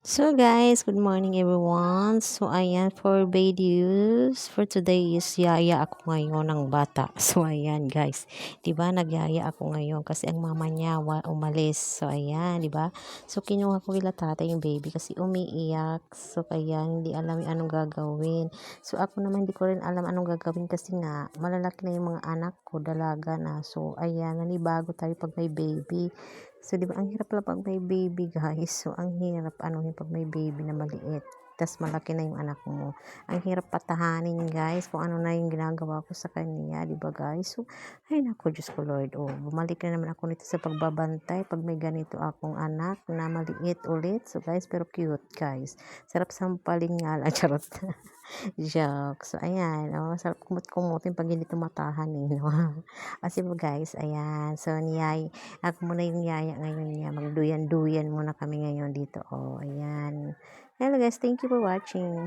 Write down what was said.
So guys, good morning everyone. So ayan, for videos for today is yaya ako ngayon ng bata. So ayan guys, 'di ba nagyaya ako ngayon kasi ang mama niya umalis. So ayan, 'di ba? So kinuha ko kila tatay yung baby kasi umiiyak. So kaya hindi alam yung anong gagawin. So ako naman hindi ko rin alam anong gagawin kasi nga malalaki na yung mga anak ko, dalaga na. So ayan, nanibago tayo pag may baby. So, 'di ba ang hirap pala pag may baby, guys. So, ang hirap anuhin pag may baby na maliit. Tas malaki na yung anak mo. Ang hirap patahanin, guys, kung ano na yung ginagawa ko sa kanya, 'di ba, guys? So, ay naku, Diyos ko Lord. Oh, bumalik na naman ako nito sa pagbabantay pag may ganito akong anak na maliit ulit. So, guys, pero cute, guys. Sarap sampalin nga lang, charot. Joke. So, ayan, oh, sarap kumut-kumutin pag hindi tumatahan, eh, 'no? Kasi po, guys, ayan. So, ako muna yung yaya ngayon niya. Magduyan-duyan muna kami ngayon dito. Oh, ayan. Hello guys, thank you for watching.